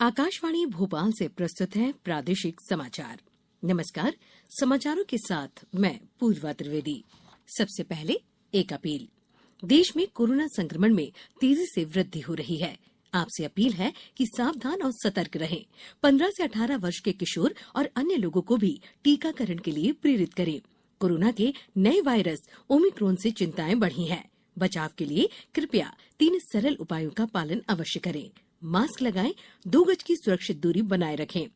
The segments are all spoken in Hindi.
आकाशवाणी भोपाल से प्रस्तुत है प्रादेशिक समाचार। नमस्कार, समाचारों के साथ मैं पूर्वा त्रिवेदी। सबसे पहले एक अपील। देश में कोरोना संक्रमण में तेजी से वृद्धि हो रही है। आपसे अपील है कि सावधान और सतर्क रहें। 15 से 18 वर्ष के किशोर और अन्य लोगों को भी टीकाकरण के लिए प्रेरित करें। कोरोना के नए वायरस ओमिक्रॉन से चिंताएं बढ़ी हैं। बचाव के लिए कृपया 3 सरल उपायों का पालन अवश्य करें। मास्क लगाएं, 2 गज की सुरक्षित दूरी बनाए रखें,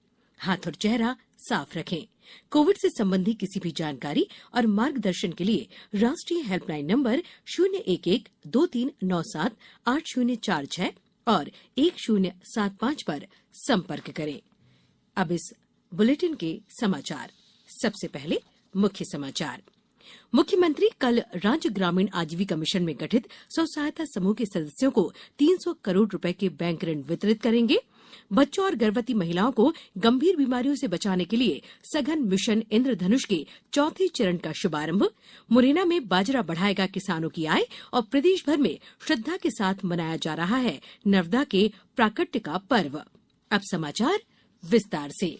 हाथ और चेहरा साफ रखें। कोविड से संबंधी किसी भी जानकारी और मार्गदर्शन के लिए राष्ट्रीय हेल्पलाइन नंबर 011-2397-8046 और 1075 पर संपर्क करें। अब इस बुलेटिन के समाचार। सबसे पहले मुख्य समाचार। मुख्यमंत्री कल राज्य ग्रामीण आजीविका मिशन में गठित स्व सहायता समूह के सदस्यों को 300 करोड़ रुपए के बैंक ऋण वितरित करेंगे। बच्चों और गर्भवती महिलाओं को गंभीर बीमारियों से बचाने के लिए सघन मिशन इंद्रधनुष के चौथे चरण का शुभारंभ। मुरैना में बाजरा बढ़ाएगा किसानों की आय और प्रदेश भर में श्रद्धा के साथ मनाया जा रहा है नर्मदा के प्राकट्य का पर्व। अब समाचार विस्तार से।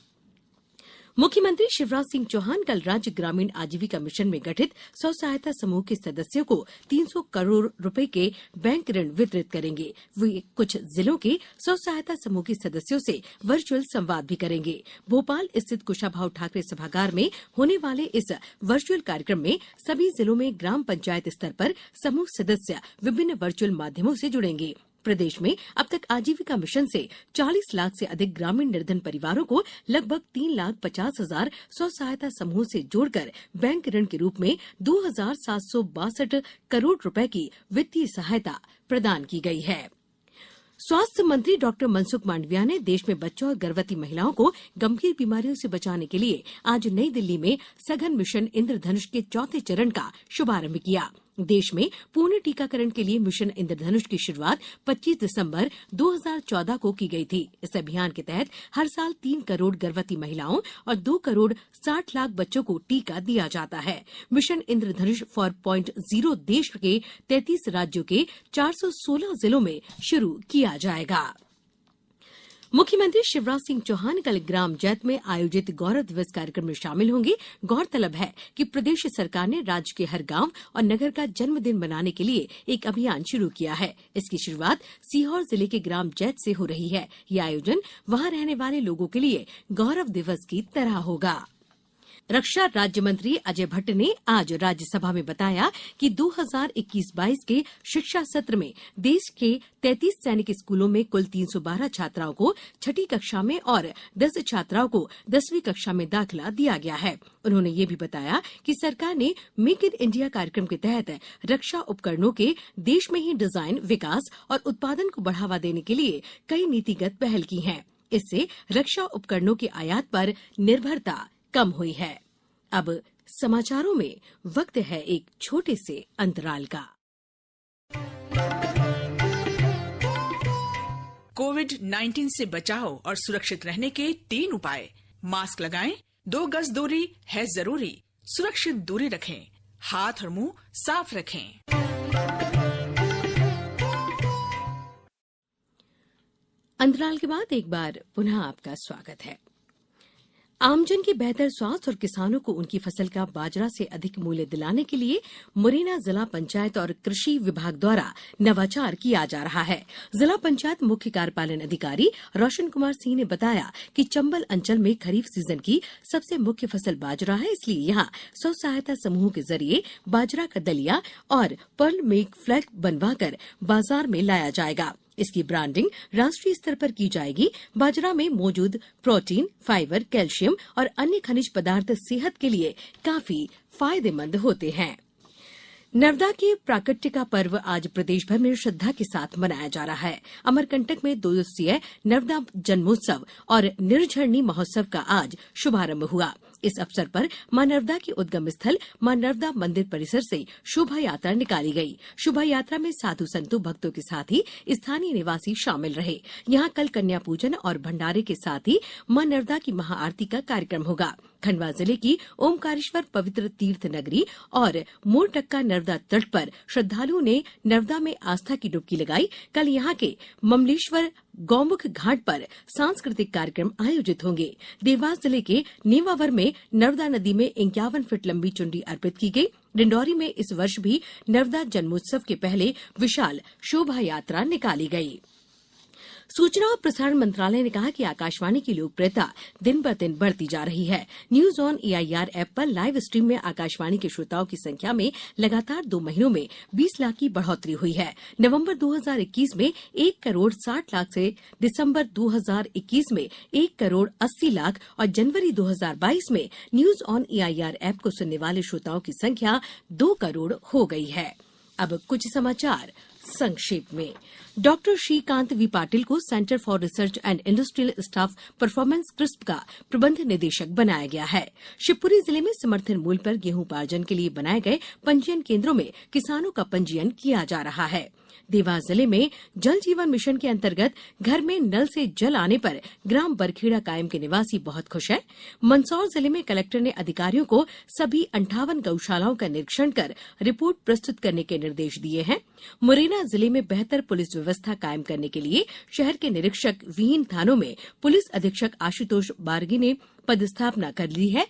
मुख्यमंत्री शिवराज सिंह चौहान कल राज्य ग्रामीण आजीविका मिशन में गठित स्व सहायता समूह के सदस्यों को 300 करोड़ रुपए के बैंक ऋण वितरित करेंगे। वे कुछ जिलों के स्व सहायता समूह के सदस्यों से वर्चुअल संवाद भी करेंगे। भोपाल स्थित कुशाभाऊ ठाकरे सभागार में होने वाले इस वर्चुअल कार्यक्रम में सभी जिलों में ग्राम पंचायत स्तर पर समूह सदस्य विभिन्न वर्चुअल माध्यमों से जुड़ेंगे। प्रदेश में अब तक आजीविका मिशन से 40 लाख से अधिक ग्रामीण निर्धन परिवारों को लगभग 3,50,000 स्व सहायता समूह से जोड़कर बैंक ऋण के रूप में 2,762 करोड़ रुपए की वित्तीय सहायता प्रदान की गई है। स्वास्थ्य मंत्री डॉक्टर मनसुख मांडविया ने देश में बच्चों और गर्भवती महिलाओं को गंभीर बीमारियों से बचाने के लिए आज नई दिल्ली में सघन मिशन इंद्रधनुष के चौथे चरण का शुभारंभ किया। देश में पूर्ण टीकाकरण के लिए मिशन इंद्रधनुष की शुरुआत 25 दिसंबर 2014 को की गई थी। इस अभियान के तहत हर साल 3 करोड़ गर्भवती महिलाओं और 2 करोड़ 60 लाख बच्चों को टीका दिया जाता है। मिशन इंद्रधनुष 4.0 देश के 33 राज्यों के 416 जिलों में शुरू किया जाएगा। मुख्यमंत्री शिवराज सिंह चौहान कल ग्राम जैत में आयोजित गौरव दिवस कार्यक्रम में शामिल होंगे। गौरतलब है कि प्रदेश सरकार ने राज्य के हर गांव और नगर का जन्मदिन मनाने के लिए एक अभियान शुरू किया है। इसकी शुरुआत सीहोर जिले के ग्राम जैत से हो रही है। यह आयोजन वहां रहने वाले लोगों के लिए गौरव दिवस की तरह होगा। रक्षा राज्य मंत्री अजय भट्ट ने आज राज्यसभा में बताया कि 2021-22 के शिक्षा सत्र में देश के 33 सैनिक स्कूलों में कुल 312 छात्राओं को छठी कक्षा में और 10 छात्राओं को 10वीं कक्षा में दाखिला दिया गया है। उन्होंने ये भी बताया कि सरकार ने मेक इन इंडिया कार्यक्रम के तहत रक्षा उपकरणों के देश में ही डिजाइन, विकास और उत्पादन को बढ़ावा देने के लिए कई नीतिगत पहल की हैं। इससे रक्षा उपकरणों के आयात पर निर्भरता कम हुई है। अब समाचारों में वक्त है एक छोटे से अंतराल का। कोविड-19 से बचाव और सुरक्षित रहने के 3 उपाय। मास्क लगाएं, 2 गज दूरी है जरूरी, सुरक्षित दूरी रखें, हाथ और मुंह साफ रखें। अंतराल के बाद एक बार पुनः आपका स्वागत है। आमजन के बेहतर स्वास्थ्य और किसानों को उनकी फसल का बाजरा से अधिक मूल्य दिलाने के लिए मुरैना जिला पंचायत और कृषि विभाग द्वारा नवाचार किया जा रहा है। जिला पंचायत मुख्य कार्यपालन अधिकारी रोशन कुमार सिंह ने बताया कि चंबल अंचल में खरीफ सीजन की सबसे मुख्य फसल बाजरा है, इसलिए यहां स्व सहायता समूह के जरिए बाजरा का दलिया और पर्ल मिल्क फ्लैग बनवाकर बाजार में लाया जाएगा। इसकी ब्रांडिंग राष्ट्रीय स्तर पर की जाएगी। बाजरा में मौजूद प्रोटीन, फाइबर, कैल्शियम और अन्य खनिज पदार्थ सेहत के लिए काफी फायदेमंद होते हैं। नर्मदा के प्राकट्य का पर्व आज प्रदेश भर में श्रद्धा के साथ मनाया जा रहा है। अमरकंटक में 2 दिवसीय नर्मदा जन्मोत्सव और निर्झरणी महोत्सव का आज शुभारंभ हुआ। इस अवसर पर मां नर्मदा के उद्गम स्थल मां नर्मदा मंदिर परिसर से शोभा यात्रा निकाली गई। शोभा यात्रा में साधु संतों, भक्तों के साथ ही स्थानीय निवासी शामिल रहे। यहां कल कन्या पूजन और भंडारे के साथ ही मां नर्मदा की महाआरती का कार्यक्रम होगा। खंडवा जिले की ओमकारेश्वर पवित्र तीर्थ नगरी और मोरटक्का नर्मदा तट पर श्रद्धालुओं ने नर्मदा में आस्था की डुबकी लगाई। कल यहां के ममलेश्वर गौमुख घाट पर सांस्कृतिक कार्यक्रम आयोजित होंगे। देवास जिले के नेमावर में नर्मदा नदी में 51 फीट लंबी चुनरी अर्पित की गई। डिंडौरी में इस वर्ष भी नर्मदा जन्मोत्सव के पहले विशाल शोभा यात्रा निकाली गई। सूचना और प्रसारण मंत्रालय ने कहा कि आकाशवाणी की लोकप्रियता दिन ब दिन बढ़ती जा रही है। न्यूज ऑन AIR ऐप पर लाइव स्ट्रीम में आकाशवाणी के श्रोताओं की संख्या में लगातार 2 महीनों में 20 लाख की बढ़ोतरी हुई है। नवंबर 2021 में 1 करोड़ 60 लाख से दिसंबर 2021 में 1 करोड़ 80 लाख और जनवरी 2022 में न्यूज ऑन AIR ऐप को सुनने वाले श्रोताओं की संख्या 2 करोड़ हो गई है। अब कुछ समाचार संक्षेप में। डॉक्टर श्रीकांत वी पाटिल को centre for research and industrial staff performance crisp का प्रबंध निदेशक बनाया गया है। शिवपुरी जिले में समर्थन मूल्य पर गेहूं उपार्जन के लिए बनाए गए पंजीयन केंद्रों में किसानों का पंजीयन किया जा रहा है। देवास जिले में जल जीवन मिशन के अंतर्गत घर में नल से जल आने पर ग्राम बरखेड़ा कायम के निवासी बहुत खुश हैं। मंदसौर जिले में कलेक्टर ने अधिकारियों को सभी 58 गौशालाओं का निरीक्षण कर रिपोर्ट प्रस्तुत करने के निर्देश दिए हैं। मुरैना जिले में बेहतर पुलिस व्यवस्था कायम करने के लिए शहर के निरीक्षक विहीन थानों में पुलिस अधीक्षक आशुतोष बारगी ने पदस्थापना कर ली है।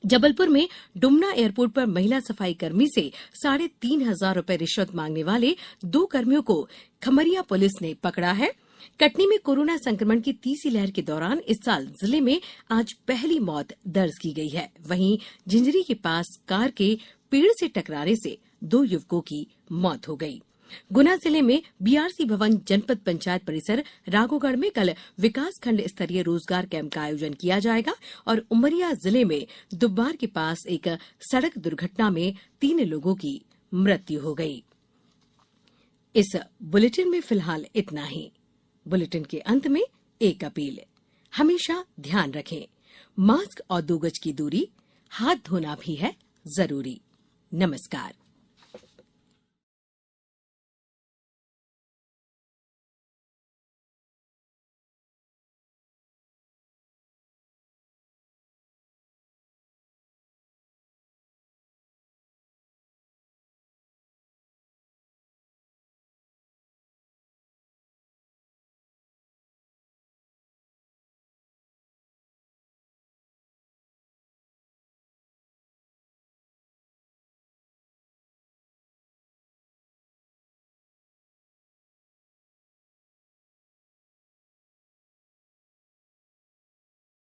जबलपुर में डुमना एयरपोर्ट पर महिला सफाई कर्मी से 3,500 रुपए रिश्वत मांगने वाले 2 कर्मियों को खमरिया पुलिस ने पकड़ा है। कटनी में कोरोना संक्रमण की तीसरी लहर के दौरान इस साल जिले में आज पहली मौत दर्ज की गई है। वहीं झिंझरी के पास कार के पेड़ से टकराने से 2 युवकों की मौत हो गई। गुना जिले में BRC भवन जनपद पंचायत परिसर राघोगढ़ में कल विकास खंड स्तरीय रोजगार कैंप का आयोजन किया जाएगा और उमरिया जिले में दुब्बार के पास एक सड़क दुर्घटना में 3 लोगों की मृत्यु हो गई। इस बुलेटिन में फिलहाल इतना ही। बुलेटिन के अंत में एक अपील, हमेशा ध्यान रखें, मास्क और 2 गज की दूरी, हाथ धोना भी है जरूरी। नमस्कार।